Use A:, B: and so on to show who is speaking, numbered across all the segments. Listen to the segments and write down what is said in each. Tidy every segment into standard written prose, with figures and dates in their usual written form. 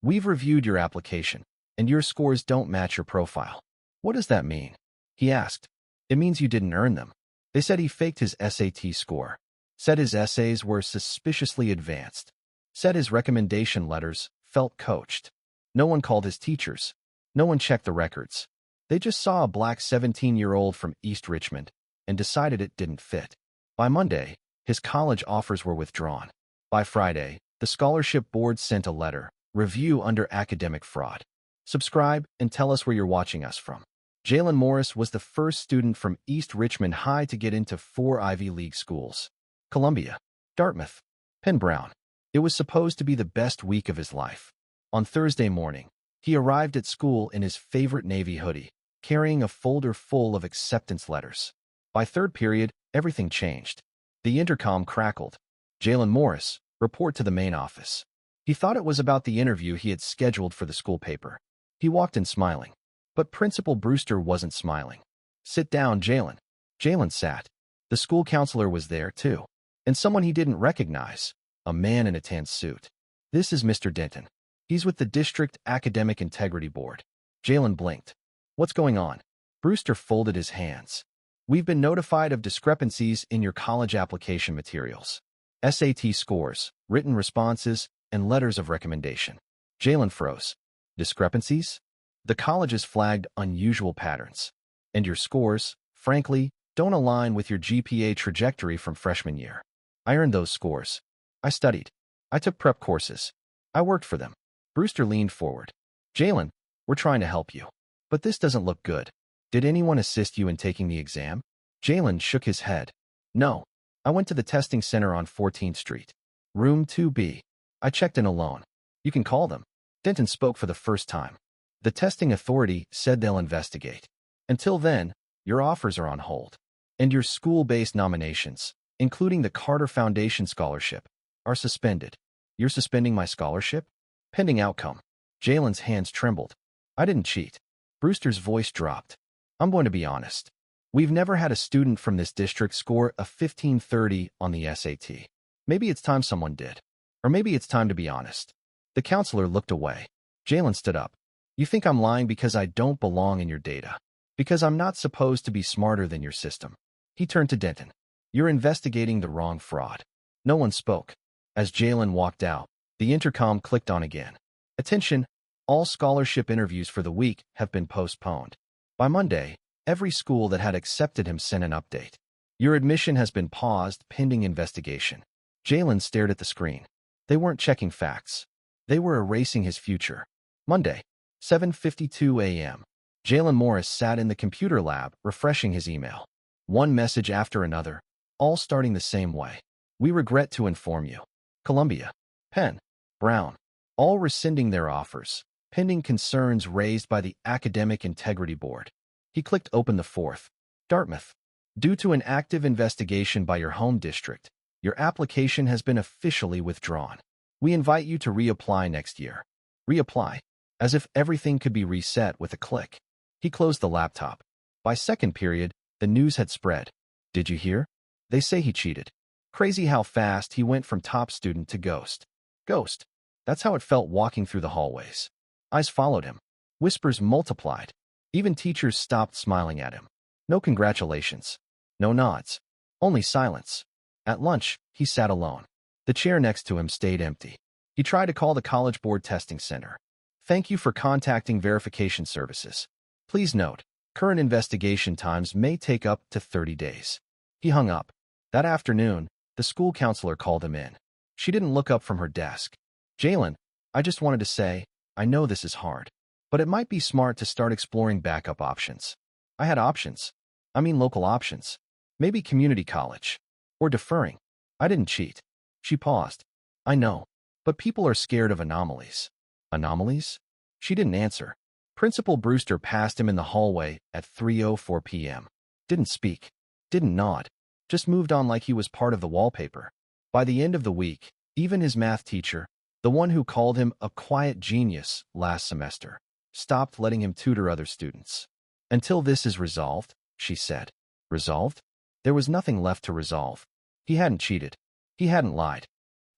A: We've reviewed your application, and your scores don't match your profile. What does that mean? He asked. It means you didn't earn them. They said he faked his SAT score. Said his essays were suspiciously advanced. Said his recommendation letters felt coached. No one called his teachers. No one checked the records. They just saw a black 17-year-old from East Richmond and decided it didn't fit. By Monday, his college offers were withdrawn. By Friday, the scholarship board sent a letter, review under academic fraud. Subscribe and tell us where you're watching us from. Jalen Morris was the first student from East Richmond High to get into 4 Ivy League schools: Columbia, Dartmouth, Penn Brown. It was supposed to be the best week of his life. On Thursday morning, he arrived at school in his favorite navy hoodie, carrying a folder full of acceptance letters. By third period, everything changed. The intercom crackled. Jalen Morris, report to the main office. He thought it was about the interview he had scheduled for the school paper. He walked in smiling. But Principal Brewster wasn't smiling. Sit down, Jalen. Jalen sat. The school counselor was there, too. And someone he didn't recognize, a man in a tan suit. This is Mr. Denton. He's with the District Academic Integrity Board. Jalen blinked. What's going on? Brewster folded his hands. We've been notified of discrepancies in your college application materials. SAT scores, written responses, and letters of recommendation. Jalen froze. Discrepancies? The college has flagged unusual patterns. And your scores, frankly, don't align with your GPA trajectory from freshman year. I earned those scores. I studied. I took prep courses. I worked for them. Brewster leaned forward. Jalen, we're trying to help you. But this doesn't look good. Did anyone assist you in taking the exam? Jalen shook his head. No. I went to the testing center on 14th Street. Room 2B. I checked in alone. You can call them. Denton spoke for the first time. The testing authority said they'll investigate. Until then, your offers are on hold. And your school-based nominations, including the Carter Foundation Scholarship, are suspended. You're suspending my scholarship? Pending outcome. Jalen's hands trembled. I didn't cheat. Brewster's voice dropped. I'm going to be honest. We've never had a student from this district score a 1530 on the SAT. Maybe it's time someone did. Or maybe it's time to be honest. The counselor looked away. Jalen stood up. You think I'm lying because I don't belong in your data. Because I'm not supposed to be smarter than your system. He turned to Denton. You're investigating the wrong fraud. No one spoke. As Jalen walked out, the intercom clicked on again. Attention, all scholarship interviews for the week have been postponed. By Monday, every school that had accepted him sent an update. Your admission has been paused pending investigation. Jalen stared at the screen. They weren't checking facts. They were erasing his future. Monday, 7:52 a.m. Jalen Morris sat in the computer lab, refreshing his email. One message after another, all starting the same way. We regret to inform you. Columbia, Penn, Brown, all rescinding their offers, pending concerns raised by the Academic Integrity Board. He clicked open the fourth. Dartmouth. Due to an active investigation by your home district, your application has been officially withdrawn. We invite you to reapply next year. Reapply. As if everything could be reset with a click. He closed the laptop. By second period, the news had spread. Did you hear? They say he cheated. Crazy how fast he went from top student to ghost. Ghost. That's how it felt walking through the hallways. Eyes followed him. Whispers multiplied. Even teachers stopped smiling at him. No congratulations. No nods. Only silence. At lunch, he sat alone. The chair next to him stayed empty. He tried to call the College Board Testing Center. Thank you for contacting verification services. Please note, current investigation times may take up to 30 days. He hung up. That afternoon, the school counselor called him in. She didn't look up from her desk. Jalen, I just wanted to say, I know this is hard, but it might be smart to start exploring backup options. I had options. I mean local options. Maybe community college. Or deferring. I didn't cheat. She paused. I know, but people are scared of anomalies. Anomalies? She didn't answer. Principal Brewster passed him in the hallway at 3:04 p.m. Didn't speak. Didn't nod. Just moved on like he was part of the wallpaper. By the end of the week, even his math teacher, the one who called him a quiet genius last semester, stopped letting him tutor other students. Until this is resolved, she said. Resolved? There was nothing left to resolve. He hadn't cheated. He hadn't lied.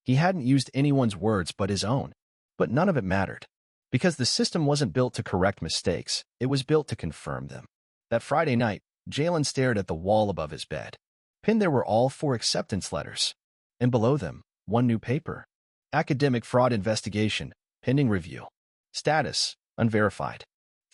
A: He hadn't used anyone's words but his own. But none of it mattered. Because the system wasn't built to correct mistakes, it was built to confirm them. That Friday night, Jalen stared at the wall above his bed. Pinned there were all 4 acceptance letters. And below them, 1 new paper. Academic fraud investigation, pending review. Status, unverified.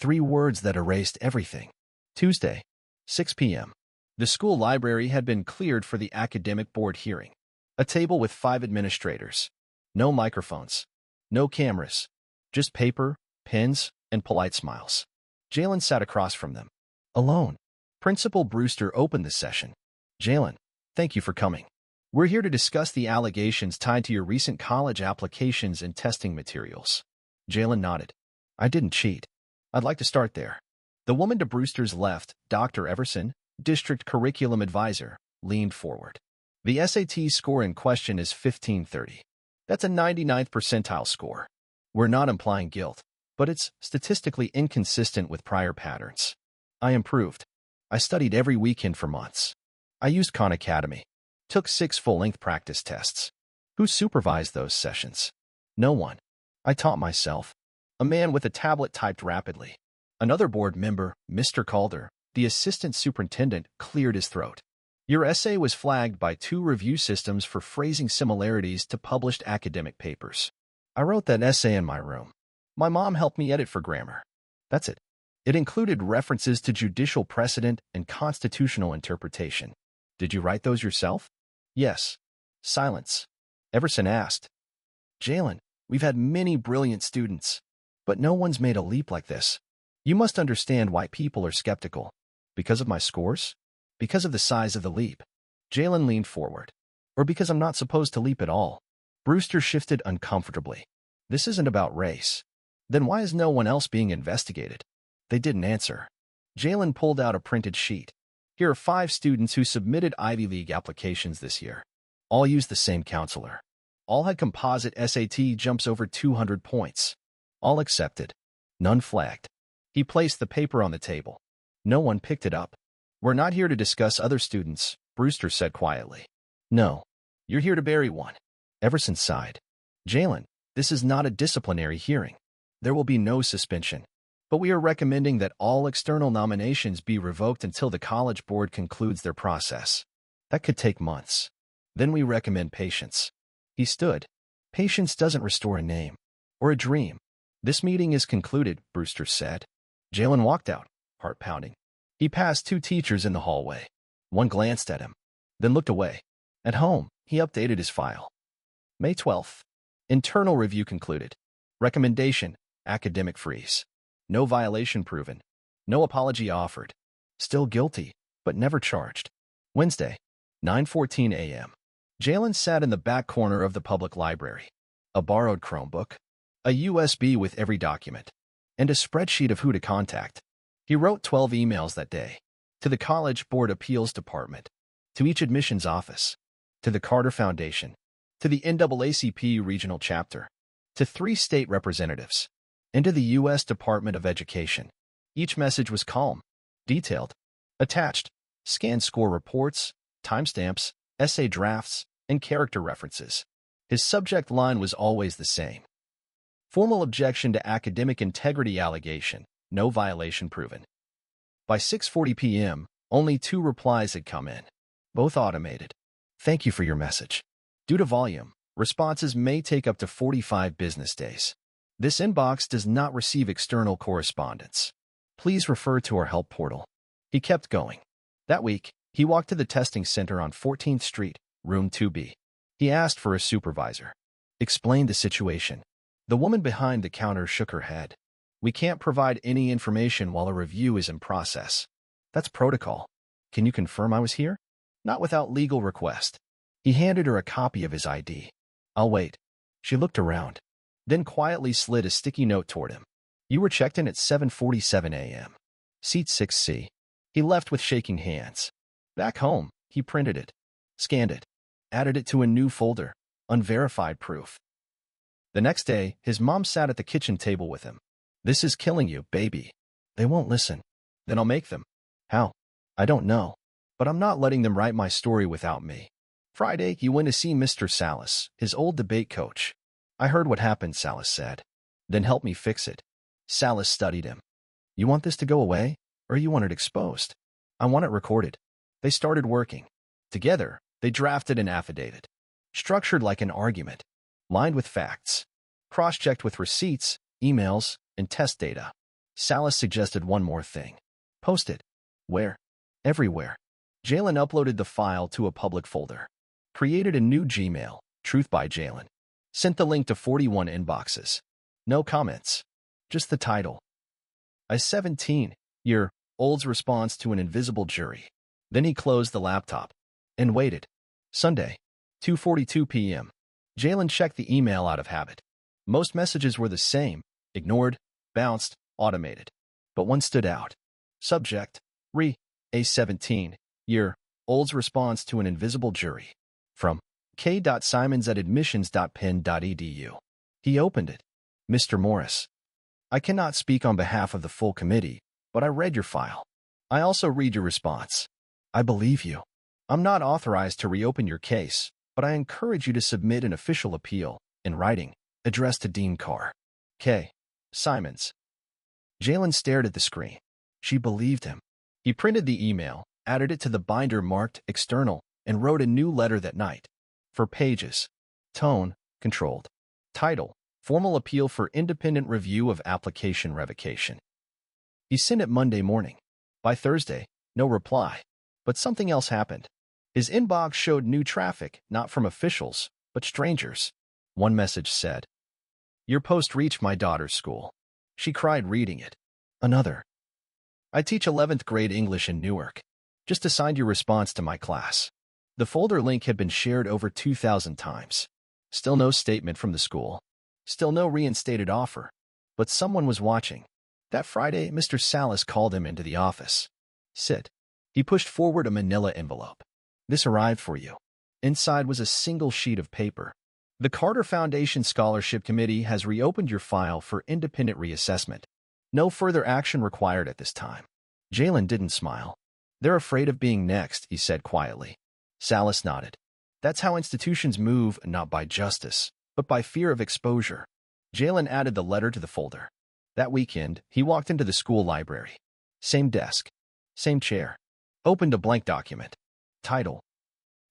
A: 3 words that erased everything. Tuesday, 6 p.m. The school library had been cleared for the academic board hearing. A table with 5 administrators. No microphones. No cameras. Just paper, pens, and polite smiles. Jalen sat across from them. Alone. Principal Brewster opened the session. Jalen, thank you for coming. We're here to discuss the allegations tied to your recent college applications and testing materials. Jalen nodded. I didn't cheat. I'd like to start there. The woman to Brewster's left, Dr. Everson, District Curriculum Advisor, leaned forward. The SAT score in question is 1530. That's a 99th percentile score. We're not implying guilt, but it's statistically inconsistent with prior patterns. I improved. I studied every weekend for months. I used Khan Academy. Took 6 full-length practice tests. Who supervised those sessions? No one. I taught myself. A man with a tablet typed rapidly. Another board member, Mr. Calder, the assistant superintendent, cleared his throat. Your essay was flagged by 2 review systems for phrasing similarities to published academic papers. I wrote that essay in my room. My mom helped me edit for grammar. That's it. It included references to judicial precedent and constitutional interpretation. Did you write those yourself? Yes. Silence. Everson asked. Jalen, we've had many brilliant students, but no one's made a leap like this. You must understand why people are skeptical. Because of my scores? Because of the size of the leap? Jalen leaned forward. Or because I'm not supposed to leap at all? Brewster shifted uncomfortably. This isn't about race. Then why is no one else being investigated? They didn't answer. Jalen pulled out a printed sheet. Here are 5 students who submitted Ivy League applications this year. All used the same counselor. All had composite SAT jumps over 200 points. All accepted. None flagged. He placed the paper on the table. No one picked it up. We're not here to discuss other students, Brewster said quietly. No. You're here to bury one. Everson sighed. Jalen, this is not a disciplinary hearing. There will be no suspension. But we are recommending that all external nominations be revoked until the college board concludes their process. That could take months. Then we recommend patience. He stood. Patience doesn't restore a name. Or a dream. This meeting is concluded, Brewster said. Jalen walked out, heart pounding. He passed 2 teachers in the hallway. One glanced at him, then looked away. At home, he updated his file. May 12th. Internal review concluded. Recommendation, academic freeze. No violation proven. No apology offered. Still guilty, but never charged. Wednesday, 9:14 a.m. Jalen sat in the back corner of the public library. A borrowed Chromebook, a USB with every document, and a spreadsheet of who to contact. He wrote 12 emails that day. To the College Board Appeals Department, to each admissions office, to the Carter Foundation, to the NAACP Regional Chapter, to 3 state representatives, and to the U.S. Department of Education. Each message was calm, detailed, attached, scanned score reports, timestamps, essay drafts, and character references. His subject line was always the same. Formal objection to academic integrity allegation, no violation proven. By 6:40 p.m., only 2 replies had come in, both automated. Thank you for your message. Due to volume, responses may take up to 45 business days. This inbox does not receive external correspondence. Please refer to our help portal. He kept going. That week, he walked to the testing center on 14th Street, room 2B. He asked for a supervisor. Explained the situation. The woman behind the counter shook her head. We can't provide any information while a review is in process. That's protocol. Can you confirm I was here? Not without legal request. He handed her a copy of his ID. I'll wait. She looked around, then quietly slid a sticky note toward him. You were checked in at 7:47 a.m. Seat 6C. He left with shaking hands. Back home, he printed it, scanned it, added it to a new folder, unverified proof. The next day, his mom sat at the kitchen table with him. This is killing you, baby. They won't listen. Then I'll make them. How? I don't know. But I'm not letting them write my story without me. Friday, he went to see Mr. Salas, his old debate coach. I heard what happened, Salas said. Then help me fix it. Salas studied him. You want this to go away, or you want it exposed? I want it recorded. They started working. Together, they drafted an affidavit. Structured like an argument. Lined with facts. Cross-checked with receipts, emails, and test data. Salas suggested one more thing. Post it. Where? Everywhere. Jalen uploaded the file to a public folder. Created a new Gmail, Truth by Jalen. Sent the link to 41 inboxes. No comments. Just the title. A 17-year-old's response to an invisible jury. Then he closed the laptop and waited. Sunday, 2:42 p.m. Jalen checked the email out of habit. Most messages were the same, ignored, bounced, automated. But one stood out. Subject, a 17-year-old's response to an invisible jury. From k.simons@admissions.penn.edu. He opened it. Mr. Morris, I cannot speak on behalf of the full committee, but I read your file. I also read your response. I believe you. I'm not authorized to reopen your case, but I encourage you to submit an official appeal, in writing, addressed to Dean Carr. K. Simons. Jalen stared at the screen. She believed him. He printed the email, added it to the binder marked external, and wrote a new letter that night. 4 pages. Tone, controlled. Title, Formal Appeal for Independent Review of Application Revocation. He sent it Monday morning. By Thursday, no reply. But something else happened. His inbox showed new traffic, not from officials, but strangers. One message said, Your post reached my daughter's school. She cried reading it. Another. I teach 11th grade English in Newark. Just assigned your response to my class. The folder link had been shared over 2,000 times. Still no statement from the school. Still no reinstated offer. But someone was watching. That Friday, Mr. Salas called him into the office. Sit. He pushed forward a manila envelope. This arrived for you. Inside was a single sheet of paper. The Carter Foundation Scholarship Committee has reopened your file for independent reassessment. No further action required at this time. Jalen didn't smile. They're afraid of being next, he said quietly. Salas nodded. That's how institutions move, not by justice, but by fear of exposure. Jalen added the letter to the folder. That weekend, he walked into the school library. Same desk. Same chair. Opened a blank document. Title.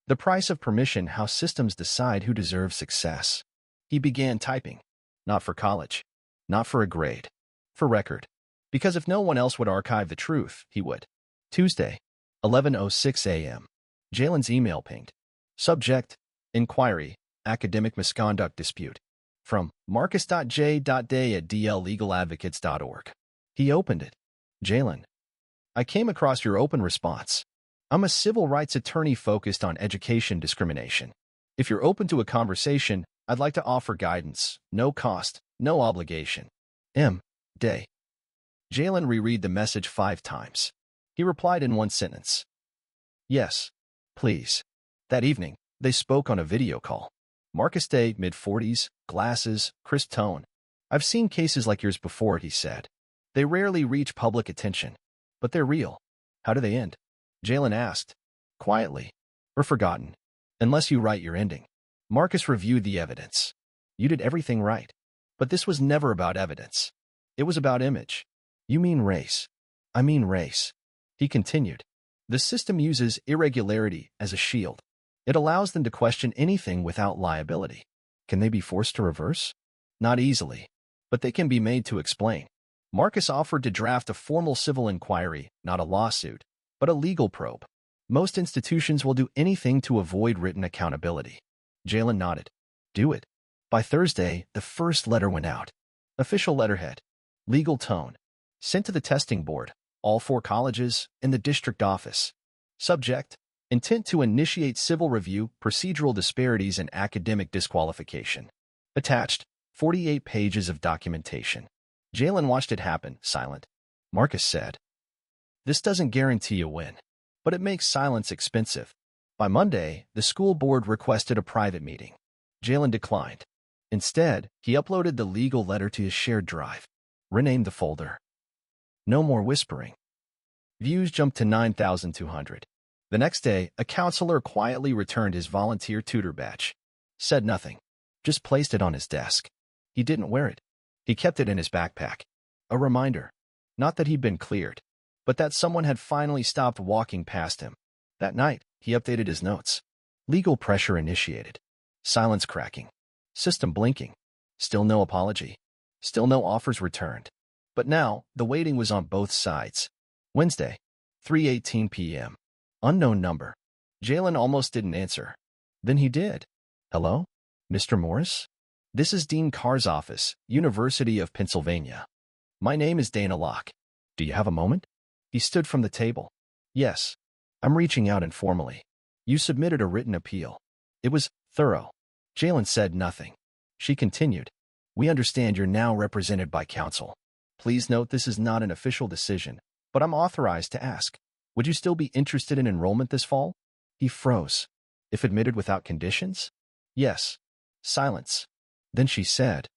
A: The Price of Permission: How Systems Decide Who Deserves Success. He began typing. Not for college. Not for a grade. For record. Because if no one else would archive the truth, he would. Tuesday, 11:06 a.m. Jalen's email pinged. Subject, Inquiry, Academic Misconduct Dispute. From marcus.j.day@dllegaladvocates.org. He opened it. Jalen. I came across your open response. I'm a civil rights attorney focused on education discrimination. If you're open to a conversation, I'd like to offer guidance. No cost, no obligation. M. Day. Jalen reread the message 5 times. He replied in one sentence. Yes, please. That evening, they spoke on a video call. Marcus Day, mid-40s, glasses, crisp tone. I've seen cases like yours before, he said. They rarely reach public attention, but they're real. How do they end? Jalen asked. Quietly. Or forgotten. Unless you write your ending. Marcus reviewed the evidence. You did everything right. But this was never about evidence. It was about image. You mean race. I mean race. He continued. The system uses irregularity as a shield. It allows them to question anything without liability. Can they be forced to reverse? Not easily. But they can be made to explain. Marcus offered to draft a formal civil inquiry, not a lawsuit, but a legal probe. Most institutions will do anything to avoid written accountability. Jalen nodded. Do it. By Thursday, the first letter went out. Official letterhead. Legal tone. Sent to the testing board, all 4 colleges, and the district office. Subject. Intent to initiate civil review, procedural disparities, and academic disqualification. Attached. 48 pages of documentation. Jalen watched it happen, silent. Marcus said. This doesn't guarantee a win, but it makes silence expensive. By Monday, the school board requested a private meeting. Jalen declined. Instead, he uploaded the legal letter to his shared drive. Renamed the folder. No more whispering. Views jumped to 9,200. The next day, a counselor quietly returned his volunteer tutor badge. Said nothing. Just placed it on his desk. He didn't wear it. He kept it in his backpack. A reminder. Not that he'd been cleared, but that someone had finally stopped walking past him. That night, he updated his notes. Legal pressure initiated. Silence cracking. System blinking. Still no apology. Still no offers returned. But now, the waiting was on both sides. Wednesday, 3:18 p.m. Unknown number. Jalen almost didn't answer. Then he did. Hello? Mr. Morris? This is Dean Carr's office, University of Pennsylvania. My name is Dana Locke. Do you have a moment? He stood from the table. Yes. I'm reaching out informally. You submitted a written appeal. It was thorough. Jalen said nothing. She continued. We understand you're now represented by counsel. Please note this is not an official decision, but I'm authorized to ask. Would you still be interested in enrollment this fall? He froze. If admitted without conditions? Yes. Silence. Then she said,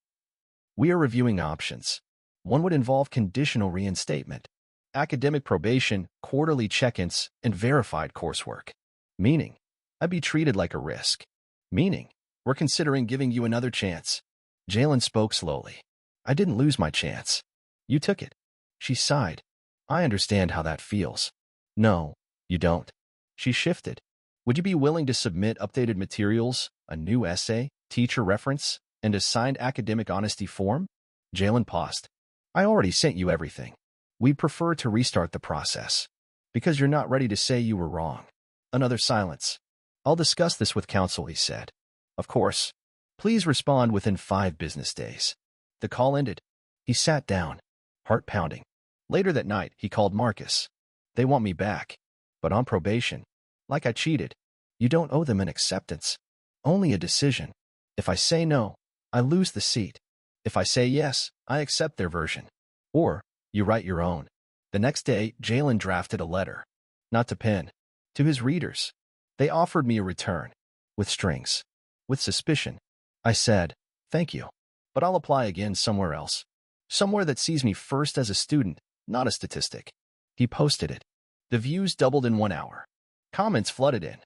A: we are reviewing options. One would involve conditional reinstatement, academic probation, quarterly check-ins, and verified coursework. Meaning, I'd be treated like a risk. Meaning, we're considering giving you another chance. Jalen spoke slowly. I didn't lose my chance. You took it. She sighed. I understand how that feels. No, you don't. She shifted. Would you be willing to submit updated materials, a new essay, teacher reference, and a signed academic honesty form? Jalen paused. I already sent you everything. We'd prefer to restart the process. Because you're not ready to say you were wrong. Another silence. I'll discuss this with counsel, he said. Of course. Please respond within 5 business days. The call ended. He sat down, heart pounding. Later that night, he called Marcus. They want me back, but on probation. Like I cheated. You don't owe them an acceptance. Only a decision. If I say no, I lose the seat. If I say yes, I accept their version. Or, you write your own. The next day, Jalen drafted a letter. Not to Penn. To his readers. They offered me a return. With strings. With suspicion. I said, thank you. But I'll apply again somewhere else. Somewhere that sees me first as a student, not a statistic. He posted it. The views doubled in 1 hour. Comments flooded in.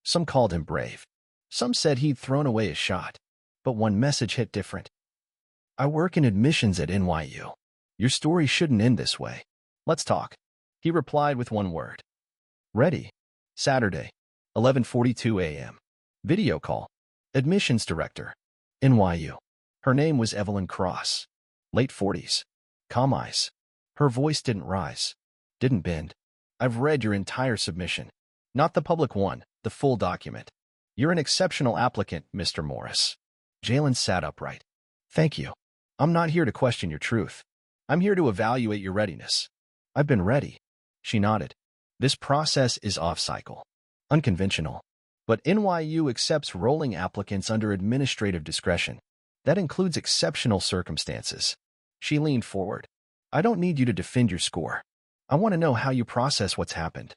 A: Some called him brave. Some said he'd thrown away his shot. But one message hit different. I work in admissions at NYU. Your story shouldn't end this way. Let's talk. He replied with one word. Ready. Saturday, 11:42 a.m. Video call. Admissions director. NYU. Her name was Evelyn Cross. Late 40s. Calm eyes. Her voice didn't rise. Didn't bend. I've read your entire submission. Not the public one, the full document. You're an exceptional applicant, Mr. Morris. Jalen sat upright. Thank you. I'm not here to question your truth. I'm here to evaluate your readiness. I've been ready. She nodded. This process is off-cycle. Unconventional. But NYU accepts rolling applicants under administrative discretion. That includes exceptional circumstances. She leaned forward. I don't need you to defend your score. I want to know how you process what's happened.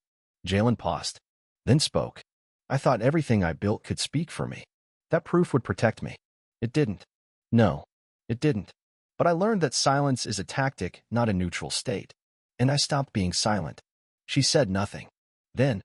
A: Jalen paused, then spoke. I thought everything I built could speak for me. That proof would protect me. It didn't. No, it didn't. But I learned that silence is a tactic, not a neutral state. And I stopped being silent. She said nothing. Then,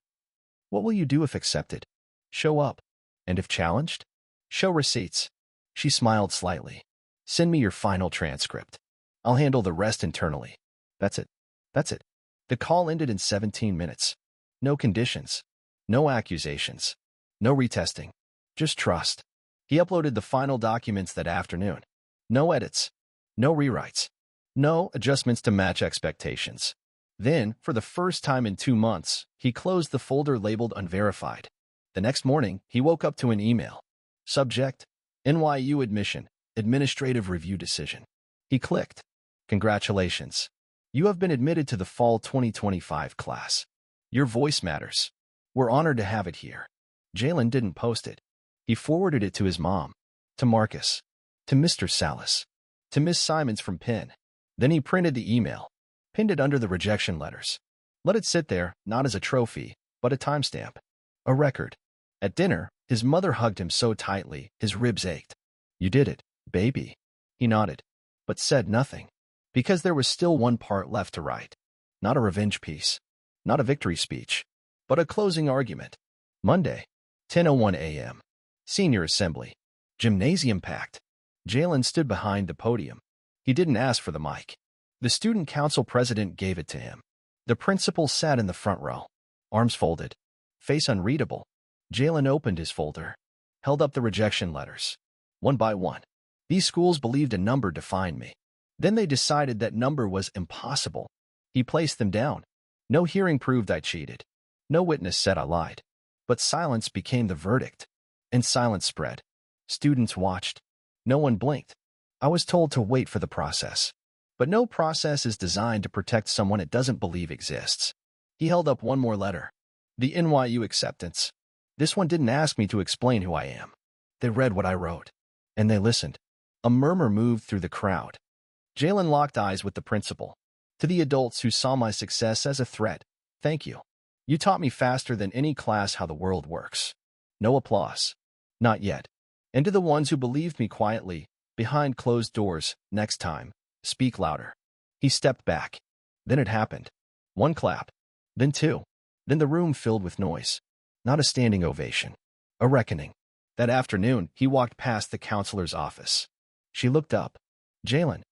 A: what will you do if accepted? Show up. And if challenged? Show receipts. She smiled slightly. Send me your final transcript. I'll handle the rest internally. That's it. That's it. The call ended in 17 minutes. No conditions. No accusations. No retesting. Just trust. He uploaded the final documents that afternoon. No edits. No rewrites. No adjustments to match expectations. Then, for the first time in 2 months, he closed the folder labeled unverified. The next morning, he woke up to an email. Subject: NYU admission, administrative review decision. He clicked. Congratulations. You have been admitted to the fall 2025 class. Your voice matters. We're honored to have it here. Jalen didn't post it. He forwarded it to his mom, to Marcus, to Mr. Salas, to Miss Simons from Penn. Then he printed the email, pinned it under the rejection letters. Let it sit there, not as a trophy, but a timestamp. A record. At dinner, his mother hugged him so tightly, his ribs ached. You did it, baby. He nodded, but said nothing. Because there was still one part left to write. Not a revenge piece. Not a victory speech. But a closing argument. Monday, 10:01 a.m. Senior assembly. Gymnasium packed. Jalen stood behind the podium. He didn't ask for the mic. The student council president gave it to him. The principal sat in the front row, arms folded, face unreadable. Jalen opened his folder, held up the rejection letters, one by one. These schools believed a number defined me. Then they decided that number was impossible. He placed them down. No hearing proved I cheated. No witness said I lied. But silence became the verdict. And silence spread. Students watched. No one blinked. I was told to wait for the process. But no process is designed to protect someone it doesn't believe exists. He held up one more letter. The NYU acceptance. This one didn't ask me to explain who I am. They read what I wrote. And they listened. A murmur moved through the crowd. Jalen locked eyes with the principal. To the adults who saw my success as a threat, thank you. You taught me faster than any class how the world works. No applause. Not yet. And to the ones who believed me quietly, behind closed doors, next time, speak louder. He stepped back. Then it happened. One clap. Then two. Then the room filled with noise. Not a standing ovation. A reckoning. That afternoon, he walked past the counselor's office. She looked up. Jalen.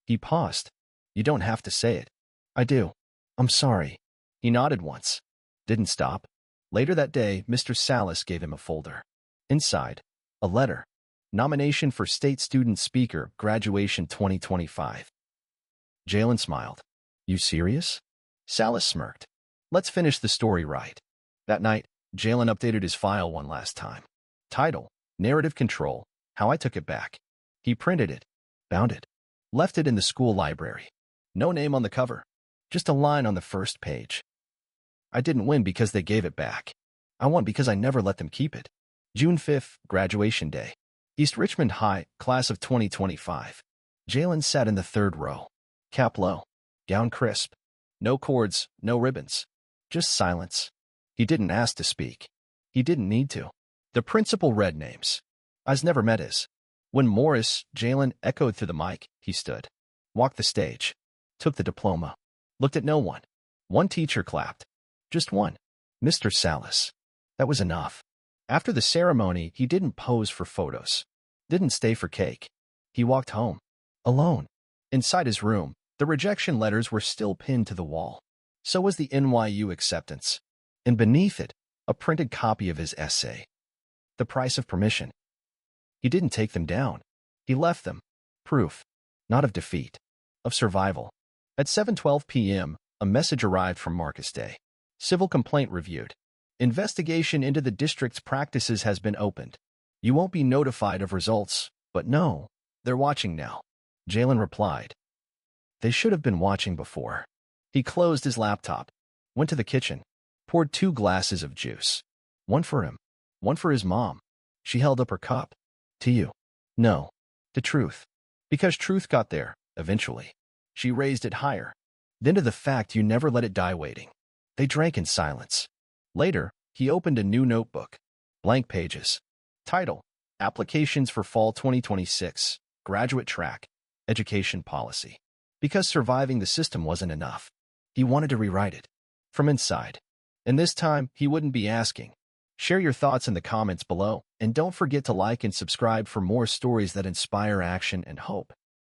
A: He paused. You don't have to say it. I do. I'm sorry. He nodded once. Didn't stop. Later that day, Mr. Salas gave him a folder. Inside, a letter. Nomination for State Student Speaker, Graduation 2025. Jalen smiled. You serious? Salas smirked. Let's finish the story right. That night, Jalen updated his file one last time. Title, Narrative Control, How I Took It Back. He printed it, bound it, left it in the school library. No name on the cover, just a line on the first page. I didn't win because they gave it back. I won because I never let them keep it. June 5th, graduation day. East Richmond High, class of 2025. Jalen sat in the third row. Cap low, gown crisp. No cords, no ribbons. Just silence. He didn't ask to speak. He didn't need to. The principal read names. I's never met his. When Morris, Jalen echoed through the mic, he stood. Walked the stage. Took the diploma. Looked at no one. One teacher clapped. Just one. Mr. Salas. That was enough. After the ceremony, he didn't pose for photos. Didn't stay for cake. He walked home. Alone. Inside his room, the rejection letters were still pinned to the wall. So was the NYU acceptance. And beneath it, a printed copy of his essay. The price of permission. He didn't take them down. He left them. Proof. Not of defeat. Of survival. At 7:12 p.m., a message arrived from Marcus Day. Civil complaint reviewed. Investigation into the district's practices has been opened. You won't be notified of results, but no, they're watching now. Jalen replied. They should have been watching before. He closed his laptop, went to the kitchen, poured 2 glasses of juice. One for him, one for his mom. She held up her cup. To you. No. To truth. Because truth got there, eventually. She raised it higher. Then to the fact you never let it die waiting. They drank in silence. Later, he opened a new notebook. Blank pages. Title, Applications for Fall 2026, Graduate Track, Education Policy. Because surviving the system wasn't enough. He wanted to rewrite it. From inside. And this time, he wouldn't be asking. Share your thoughts in the comments below, and don't forget to like and subscribe for more stories that inspire action and hope.